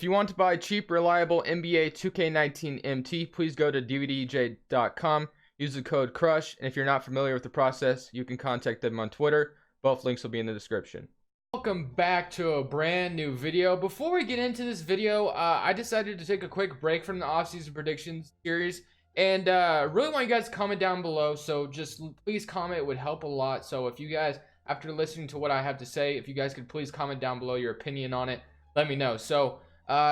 If you want to buy cheap, reliable NBA 2K19 MT, please go to dvdj.com, use the code CRUSH, and if you're not familiar with the process, you can contact them on Twitter. Both links will be in the description. Welcome back to a brand new video. Before we get into this video, I decided to take a quick break from the offseason predictions series, and really want you guys to comment down below. So just please comment, it would help a lot. So if you guys, after listening to what I have to say, if you guys could please comment down below your opinion on it, let me know. So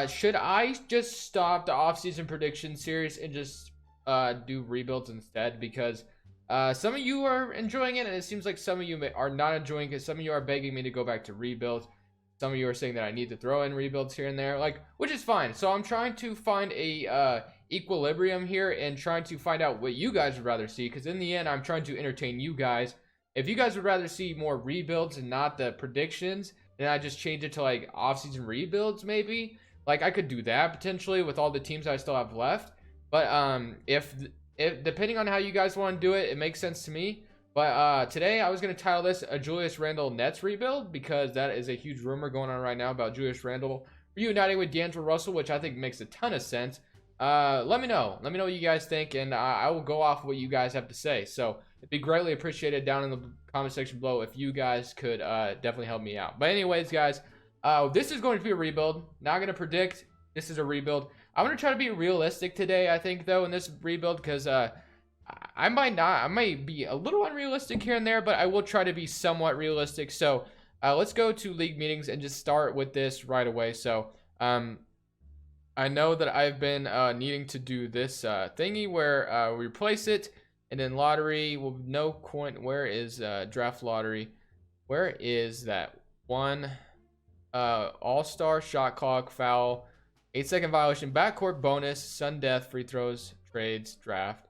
should I just stop the offseason prediction series and just do rebuilds instead? Because some of you are enjoying it, and it seems like some of you are not enjoying it. Some of you are begging me to go back to rebuilds. Some of you are saying that I need to throw in rebuilds here and there, like, which is fine. So I'm trying to find a equilibrium here and trying to find out what you guys would rather see, because in the end, I'm trying to entertain you guys. If you guys would rather see more rebuilds and not the predictions, then I just change it to like offseason rebuilds maybe. Like, I could do that potentially with all the teams I still have left. But if depending on how you guys want to do it, it makes sense to me. But today I was going to title this a Julius Randle Nets rebuild, because that is a huge rumor going on right now about Julius Randle reuniting with D'Angelo Russell, which I think makes a ton of sense. Let me know what you guys think, and I will go off what you guys have to say. So it'd be greatly appreciated down in the comment section below if you guys could definitely help me out. But anyways, guys, this is going to be a rebuild. Not going to predict. This is a rebuild. I'm going to try to be realistic today, I think, though, in this rebuild, because I might be a little unrealistic here and there, but I will try to be somewhat realistic. So let's go to league meetings and just start with this right away. So I know that I've been needing to do this thingy where we replace it, and then lottery. Well, no coin. Where is draft lottery? Where is that one? All-star, shot clock, foul, 8-second violation, backcourt bonus, sudden death, free throws, trades, draft.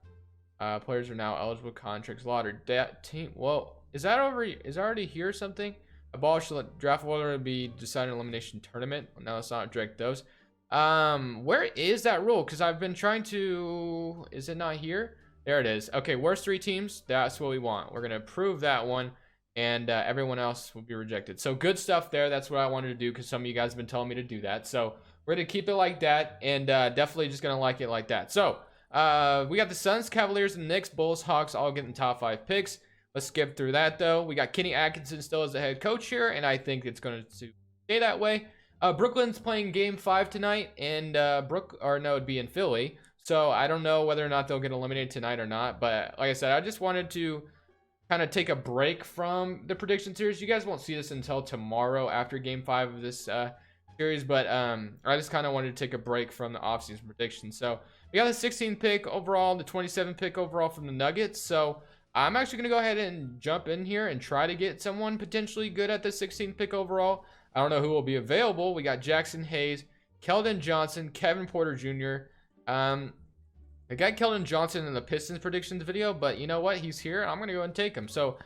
Players are now eligible, contracts, lottery. That team. Whoa, is that over? Is that already here or something? Abolish draft order to be decided elimination tournament. No, let's not direct those. Where is that rule? Because I've been trying to. Is it not here? There it is. Okay, worst 3 teams. That's what we want. We're gonna approve that one, and everyone else will be rejected. So good stuff there. That's what I wanted to do, because some of you guys have been telling me to do that. So we're gonna keep it like that, and definitely just gonna like it like that. So we got the Suns, Cavaliers, and Knicks, Bulls, Hawks all getting top 5 picks. Let's skip through that though. We got Kenny Atkinson still as the head coach here, and I think it's going to stay that way. Brooklyn's playing game 5 tonight, and it'd be in Philly. So I don't know whether or not they'll get eliminated tonight or not. But like I said, I just wanted to kind of take a break from the prediction series. You guys won't see this until tomorrow after game 5 of this series, but I just kind of wanted to take a break from the offseason predictions. So we got the 16th pick overall, the 27th pick overall from the Nuggets. So I'm actually going to go ahead and jump in here and try to get someone potentially good at the 16th pick overall. I don't know who will be available. We got Jackson Hayes, Keldon Johnson, Kevin Porter Jr. I got Keldon Johnson in the Pistons predictions video, but you know what? He's here. I'm going to go and take him. So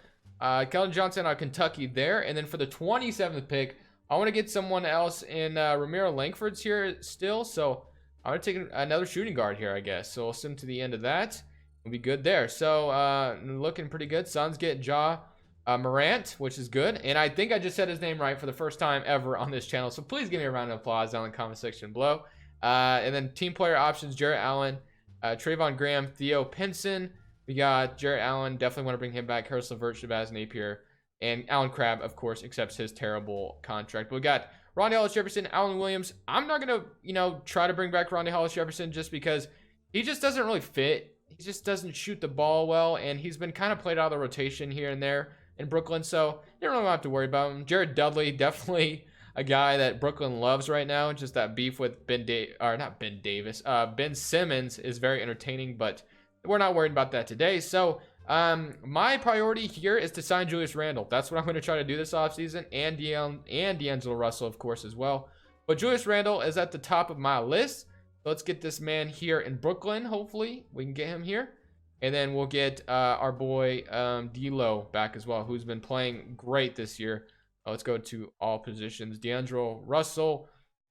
Keldon Johnson out of Kentucky there. And then for the 27th pick, I want to get someone else in Ramiro Langford's here still. So I'm going to take another shooting guard here, I guess. So we'll send to the end of that. We'll be good there. So looking pretty good. Suns get Morant, which is good. And I think I just said his name right for the first time ever on this channel. So please give me a round of applause down in the comment section below. And then team player options, Jarrett Allen, Trayvon Graham, Theo Pinson. We got Jarrett Allen. Definitely want to bring him back. Harris LeVert, Shabazz Napier. And Alan Crabb, of course, accepts his terrible contract. We got Rondae Hollis-Jefferson, Alan Williams. I'm not going to, try to bring back Rondae Hollis-Jefferson just because he just doesn't really fit. He just doesn't shoot the ball well, and he's been kind of played out of the rotation here and there in Brooklyn, so you don't really have to worry about him. Jared Dudley, definitely a guy that Brooklyn loves right now. Just that beef with Ben Simmons is very entertaining, but we're not worried about that today. So my priority here is to sign Julius Randle. That's what I'm going to try to do this offseason, and D'Angelo Russell, of course, as well. But Julius Randle is at the top of my list. Let's get this man here in Brooklyn. Hopefully we can get him here, and then we'll get our boy D'Lo back as well, who's been playing great this year. Let's go to all positions. D'Angelo Russell,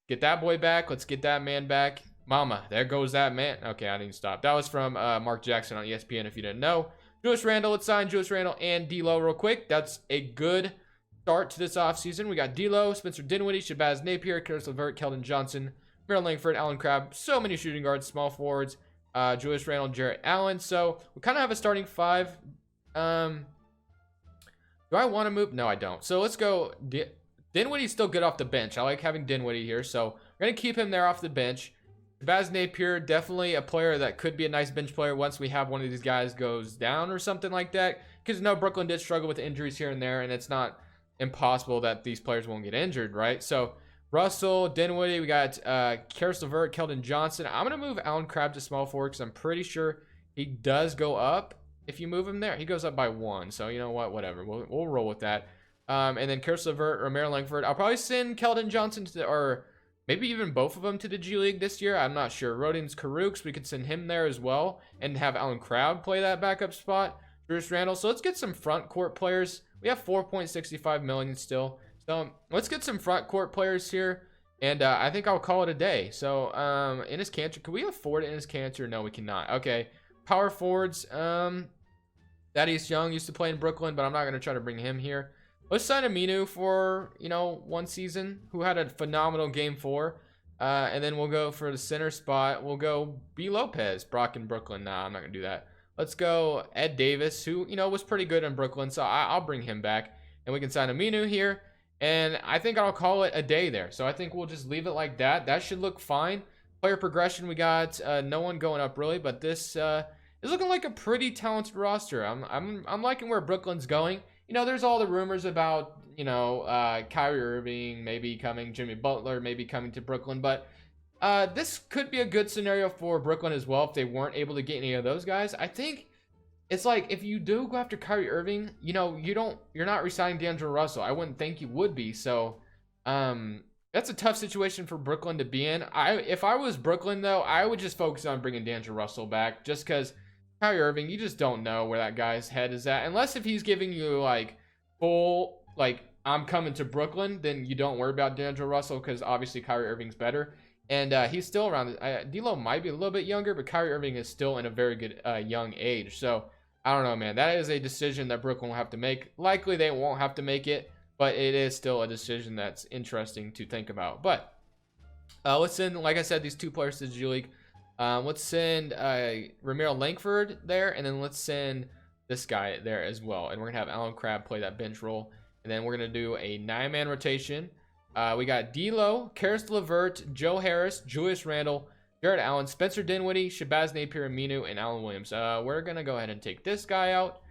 get that boy back. Let's get that man back. Mama, there goes that man. Okay, I didn't stop. That was from Mark Jackson on ESPN, if you didn't know. Julius Randle, let's sign Julius Randle and D'Lo real quick. That's a good start to this offseason. We got D'Lo, Spencer Dinwiddie, Shabazz Napier, Karis LeVert, Keldon Johnson, Merrill Langford, Allen Crabbe, so many shooting guards, small forwards, Julius Randle, Jarrett Allen. So we kind of have a starting five. Do I want to move? No, I don't. So let's go. Dinwiddie's still good off the bench. I like having Dinwiddie here, so we're going to keep him there off the bench. Shabazz Napier, definitely a player that could be a nice bench player once we have one of these guys goes down or something like that. Because no, Brooklyn did struggle with injuries here and there, and it's not impossible that these players won't get injured, right? So Russell, Dinwiddie, we got Karis LeVert, Keldon Johnson. I'm going to move Allen Crabbe to small forward because I'm pretty sure he does go up if you move him there. He goes up by 1, so you know what? Whatever. We'll roll with that. And then Karis LeVert, Romero Langford. I'll probably send Keldon Johnson to or maybe even both of them to the G League this year. I'm not sure. Rodions Karooks, we could send him there as well and have Allen Crabbe play that backup spot. Julius Randle. So let's get some front court players. We have 4.65 million still. So let's get some front court players here. And I think I'll call it a day. So Enes Kanter. Can we afford Enes Kanter? No, we cannot. Okay. Power forwards. Thaddeus Young used to play in Brooklyn, but I'm not going to try to bring him here. Let's sign Aminu for, 1 season, who had a phenomenal game 4. And then we'll go for the center spot. We'll go B. Lopez, Brock in Brooklyn. Nah, I'm not going to do that. Let's go Ed Davis, who, was pretty good in Brooklyn. So I'll bring him back. And we can sign Aminu here. And I think I'll call it a day there. So I think we'll just leave it like that. That should look fine. Player progression, we got no one going up really. But this is looking like a pretty talented roster. I'm liking where Brooklyn's going. There's all the rumors about, Kyrie Irving maybe coming, Jimmy Butler maybe coming to Brooklyn. But this could be a good scenario for Brooklyn as well if they weren't able to get any of those guys. I think it's like if you do go after Kyrie Irving, you're not re-signing D'Angelo Russell. I wouldn't think you would be. So that's a tough situation for Brooklyn to be in. If I was Brooklyn, though, I would just focus on bringing D'Angelo Russell back just because Kyrie Irving, you just don't know where that guy's head is at. Unless if he's giving you, full, I'm coming to Brooklyn, then you don't worry about D'Angelo Russell because obviously Kyrie Irving's better. And he's still around. D'Lo might be a little bit younger, but Kyrie Irving is still in a very good young age. So, I don't know, man. That is a decision that Brooklyn will have to make. Likely they won't have to make it, but it is still a decision that's interesting to think about. But let's send, like I said, these 2 players to the G League. Let's send Romero Langford there, and then let's send this guy there as well. And we're going to have Allen Crabbe play that bench role. And then we're going to do a 9-man rotation. We got D'Lo, Karis LeVert, Joe Harris, Julius Randle, Jarrett Allen, Spencer Dinwiddie, Shabazz Napier, Aminu, and Allen Williams. We're going to go ahead and take this guy out.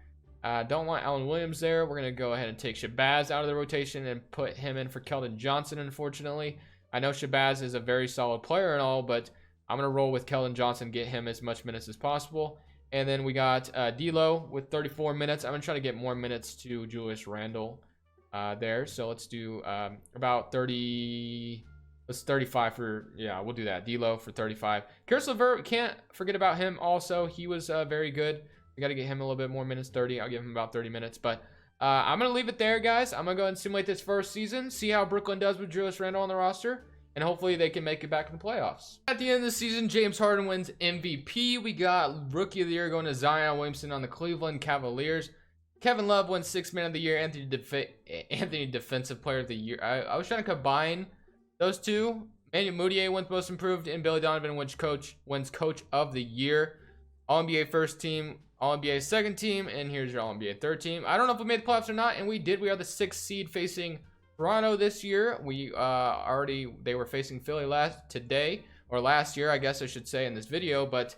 Don't want Allen Williams there. We're going to go ahead and take Shabazz out of the rotation and put him in for Keldon Johnson, unfortunately. I know Shabazz is a very solid player and all, but I'm going to roll with Keldon Johnson, get him as much minutes as possible. And then we got D'Lo with 34 minutes. I'm going to try to get more minutes to Julius Randle there. So let's do about 30. Let's 35 for, yeah, we'll do that. D'Lo for 35. Karis LeVert, we can't forget about him also. He was very good. We got to get him a little bit more minutes, 30. I'll give him about 30 minutes. But I'm going to leave it there, guys. I'm going to go ahead and simulate this first season, see how Brooklyn does with Julius Randle on the roster. And hopefully they can make it back in the playoffs. At the end of the season, James Harden wins MVP. We got Rookie of the Year going to Zion Williamson on the Cleveland Cavaliers. Kevin Love wins 6th Man of the Year. Anthony Defensive Player of the Year. I was trying to combine those two. Manu Mudiay wins Most Improved, and Billy Donovan wins Coach of the Year. All-NBA First Team, All-NBA Second Team, and here's your All-NBA Third Team. I don't know if we made the playoffs or not, and we did. We are the 6th seed facing Toronto this year. They were facing Philly last year, I guess I should say, in this video. But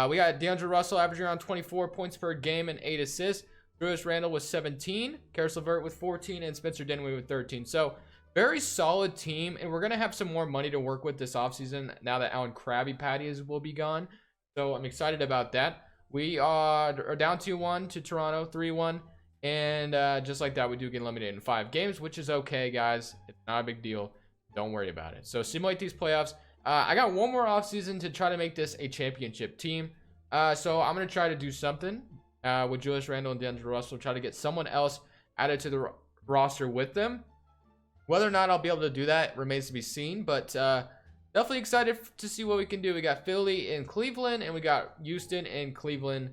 we got D'Angelo Russell averaging around 24 points per game and 8 assists. Julius Randle with 17, Karis LeVert with 14, and Spencer Dinwiddie with 13. So very solid team, and we're gonna have some more money to work with this offseason now that Allen Crabbe Patties will be gone. So I'm excited about that. We are down 2-1 to Toronto, 3-1. And just like that, we do get eliminated in 5 games, which is okay, guys. It's not a big deal. Don't worry about it. So simulate these playoffs. I got one more offseason to try to make this a championship team. So I'm going to try to do something with Julius Randle and D'Angelo Russell. Try to get someone else added to the roster with them. Whether or not I'll be able to do that remains to be seen. But definitely excited to see what we can do. We got Philly and Cleveland, and we got Houston and Cleveland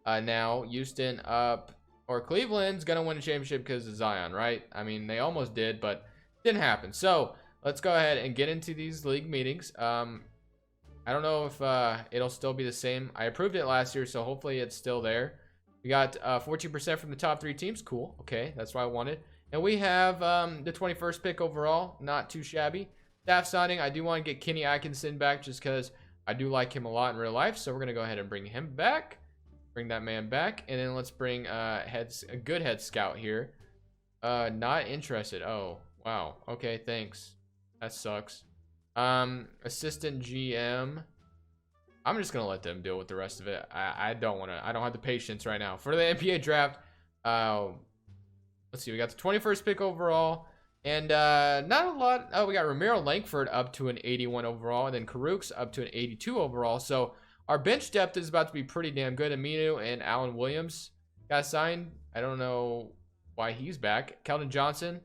now. Houston up. Or Cleveland's going to win a championship because of Zion, right? I mean, they almost did, but didn't happen. So let's go ahead and get into these league meetings. I don't know if it'll still be the same. I approved it last year, so hopefully it's still there. We got 14% from the top 3 teams. Cool. Okay, that's what I wanted. And we have the 21st pick overall. Not too shabby. Staff signing. I do want to get Kenny Atkinson back just because I do like him a lot in real life. So we're going to go ahead and bring him back. Bring that man back. And then let's bring a good head scout here. Not interested. Oh, wow. Okay, thanks. That sucks. Assistant GM. I'm just gonna let them deal with the rest of it. I don't have the patience right now for the NBA draft. Let's see, we got the 21st pick overall, and not a lot. Oh, we got Ramiro Langford up to an 81 overall, and then Karuk's up to an 82 overall. So our bench depth is about to be pretty damn good. Aminu and Alan Williams got signed. I don't know why he's back. Keldon Johnson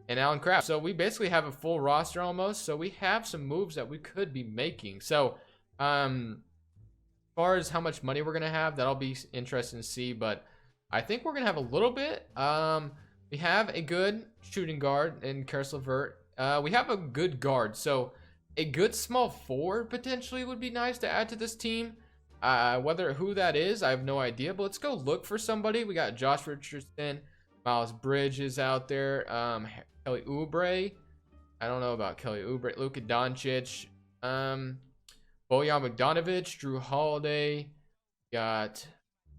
and Alan Kraft. So we basically have a full roster almost. So we have some moves that we could be making. So as far as how much money we're gonna have, that'll be interesting to see. But I think we're gonna have a little bit. We have a good shooting guard in Karis LeVert. We have a good guard. So a good small forward potentially would be nice to add to this team. Who that is, I have no idea. But let's go look for somebody. We got Josh Richardson, Miles Bridges out there. Kelly Oubre. I don't know about Kelly Oubre. Luka Doncic. Bojan Bogdanovic. Drew Holiday. Got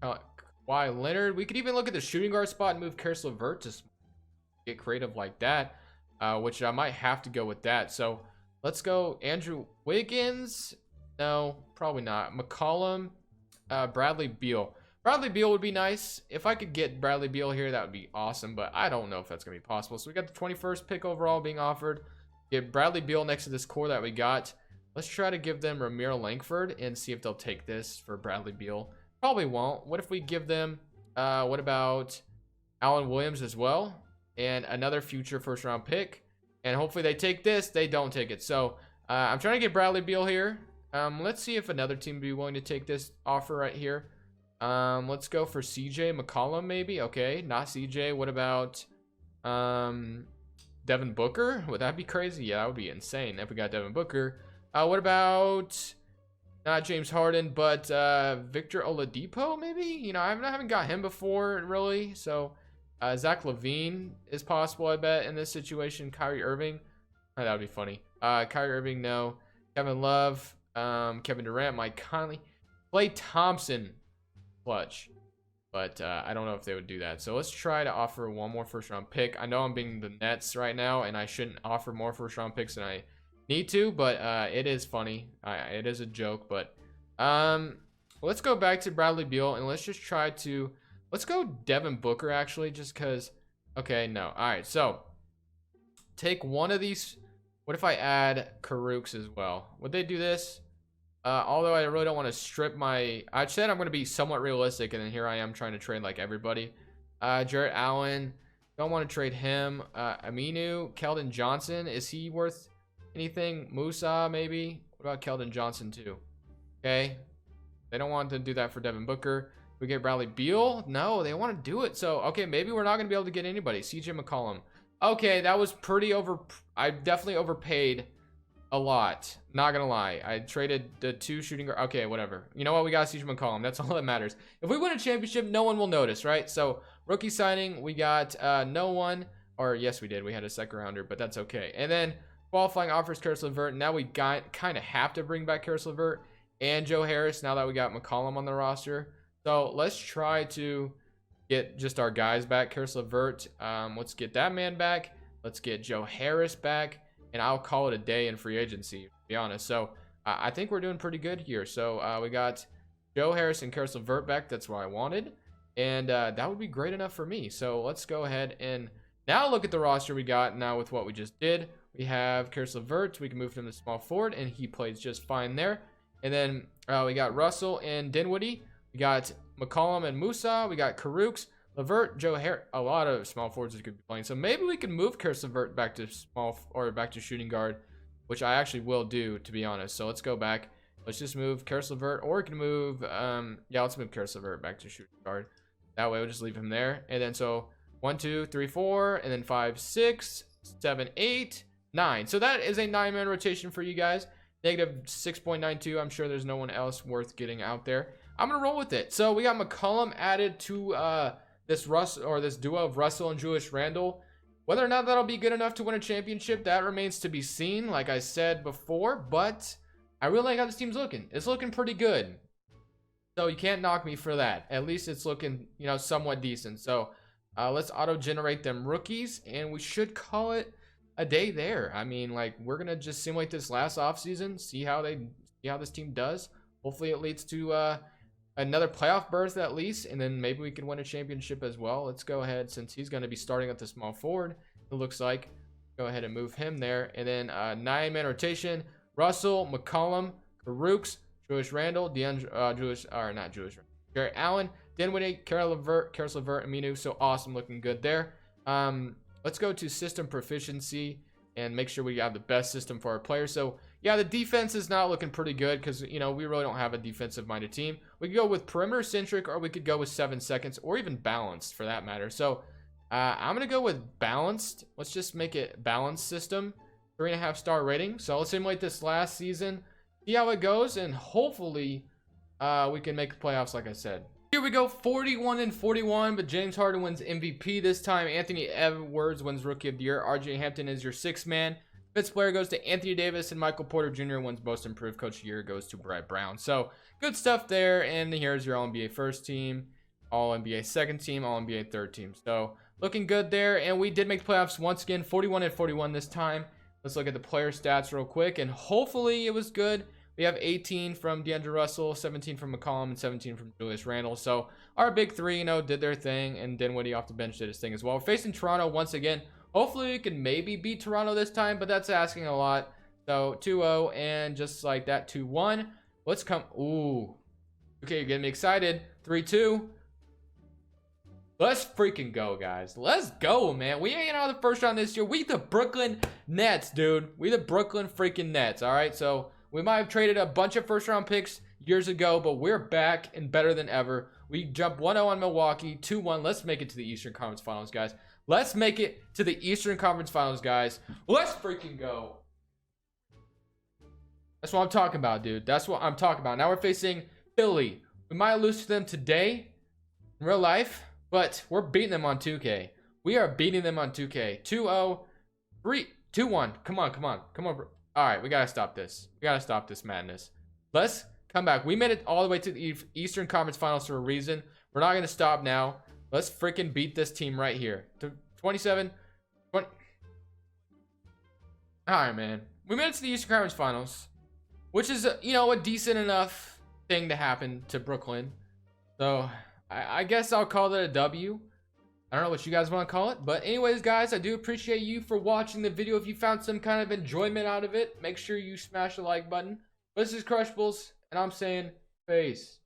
Kawhi Leonard. We could even look at the shooting guard spot and move Karis LeVert to get creative like that. Which I might have to go with that. So let's go Andrew Wiggins. No, probably not. McCollum. Bradley Beal. Bradley Beal would be nice. If I could get Bradley Beal here, that would be awesome. But I don't know if that's going to be possible. So we got the 21st pick overall being offered. Get Bradley Beal next to this core that we got. Let's try to give them Ramiro Langford and see if they'll take this for Bradley Beal. Probably won't. What if we give them, what about Alan Williams as well? And another future first round pick. And hopefully they take this. They don't take it. So I'm trying to get Bradley Beal here. Let's see if another team would be willing to take this offer right here. Let's go for CJ McCollum maybe. Okay, not CJ. What about Devin Booker? Would that be crazy? Yeah, that would be insane if we got Devin Booker. What about not James Harden, but Victor Oladipo maybe? You know, I haven't got him before really. So Zach LaVine is possible, I bet, in this situation. Kyrie Irving. Oh, that would be funny. Kyrie Irving, no. Kevin Love, Kevin Durant, Mike Conley, Klay Thompson. Clutch, but I don't know if they would do that. So let's try to offer one more first round pick. I know I'm being the Nets right now and I shouldn't offer more first round picks than I need to, but it is funny. It is a joke. But let's go back to Bradley Beal and let's go Devin Booker actually, just because. Okay, no. All right, so take one of these. What if I add Karuk's as well? Would they do this? Although I really don't want to strip my. I said I'm going to be somewhat realistic, and then here I am trying to trade like everybody. Jarrett Allen, don't want to trade him. Aminu, Keldon Johnson, is he worth anything? Musa, maybe. What about Keldon Johnson too? Okay, they don't want to do that for Devin Booker. We get Bradley Beal. No, they want to do it. So okay, maybe we're not going to be able to get anybody. CJ McCollum. Okay, that was pretty over. I definitely overpaid a lot, not gonna lie. I traded the 2 shooting guard. Okay, whatever. You know what? We got CJ McCollum. That's all that matters. If we win a championship, no one will notice, right? So rookie signing, we got no one. Or yes, we did. We had a second rounder, but that's okay. And then qualifying offers Karis LeVert. Now we got kind of have to bring back Karis LeVert and Joe Harris. Now that we got McCollum on the roster, so let's try to get just our guys back. Karis LeVert. Let's get that man back. Let's get Joe Harris back. And I'll call it a day in free agency, to be honest. So I think we're doing pretty good here. So we got Joe Harris and Karis LeVert back. That's what I wanted. And that would be great enough for me. So let's go ahead and now look at the roster we got now with what we just did. We have Karis LeVert. We can move him to small forward, and he plays just fine there. And then we got Russell and Dinwiddie. We got McCollum and Musa. We got Karuk's, LeVert, Joe Harris. A lot of small forwards that could be playing. So maybe we can move Karis LeVert back to back to shooting guard, which I actually will do, to be honest. So let's go back. Let's just move Karis LeVert, or we can move yeah, let's move Karis LeVert back to shooting guard. That way we'll just leave him there. And then so 1, 2, 3, 4, and then 5, 6, 7, 8, 9. So that is a 9-man rotation for you guys. Negative 6.92. I'm sure there's no one else worth getting out there. I'm gonna roll with it. So we got McCollum added to this duo of Russell and Julius Randle. Whether or not that'll be good enough to win a championship, that remains to be seen, like I said before, but I really like how this team's looking. It's looking pretty good. So you can't knock me for that. At least it's looking, you know, somewhat decent. So let's auto-generate them rookies, and we should call it a day there. I mean, like, we're gonna just simulate this last offseason, see how this team does. Hopefully it leads to another playoff berth at least, and then maybe we can win a championship as well. Let's go ahead, since he's going to be starting at the small forward, it looks like. Go ahead and move him there. And then 9-man rotation: Russell, McCollum, Karooks, Julius Randle, Jarrett Allen, Dinwiddie, Karis LeVert, and Minu. So awesome, looking good there. Let's go to system proficiency and make sure we have the best system for our players. So yeah, the defense is not looking pretty good because, you know, we really don't have a defensive-minded team. We could go with perimeter-centric, or we could go with 7 seconds, or even balanced for that matter. So I'm going to go with balanced. Let's just make it balanced system. 3.5-star rating. So let's simulate this last season, see how it goes, and hopefully we can make the playoffs like I said. Here we go, 41-41, but James Harden wins MVP this time. Anthony Edwards wins Rookie of the Year. RJ Hampton is your 6th man. Fifth player goes to Anthony Davis, and Michael Porter Jr. wins Most Improved. Coach of the Year goes to Brett Brown. So good stuff there. And here's your All-NBA first team, All-NBA second team, All-NBA third team. So looking good there. And we did make the playoffs once again, 41-41 this time. Let's look at the player stats real quick, and hopefully it was good. We have 18 from D'Angelo Russell, 17 from McCollum, and 17 from Julius Randle. So our big three, you know, did their thing, and Dinwiddie off the bench did his thing as well. We're facing Toronto once again. Hopefully we can maybe beat Toronto this time, but that's asking a lot. So 2-0, and just like that, 2-1. Let's come. Ooh. Okay, you're getting me excited. 3-2. Let's freaking go, guys. Let's go, man. We ain't out of the first round this year. We the Brooklyn Nets, dude. We the Brooklyn freaking Nets, all right? So we might have traded a bunch of first-round picks years ago, but we're back and better than ever. We jumped 1-0 on Milwaukee, 2-1. Let's make it to the Eastern Conference Finals, guys. Let's make it to the Eastern Conference Finals, guys. Let's freaking go. That's what I'm talking about, dude. That's what I'm talking about. Now we're facing Philly. We might lose to them today in real life, but we're beating them on 2K. We are beating them on 2K. 2-0, 2-1. Come on, come on. Come on, bro. All right, we got to stop this. We got to stop this madness. Let's come back. We made it all the way to the Eastern Conference Finals for a reason. We're not going to stop now. Let's freaking beat this team right here. 27, 20. All right, man. We made it to the Eastern Conference Finals, which is, you know, a decent enough thing to happen to Brooklyn. So I guess I'll call it a W. I don't know what you guys want to call it. But anyways, guys, I do appreciate you for watching the video. If you found some kind of enjoyment out of it, make sure you smash the like button. This is Crushables, and I'm saying peace.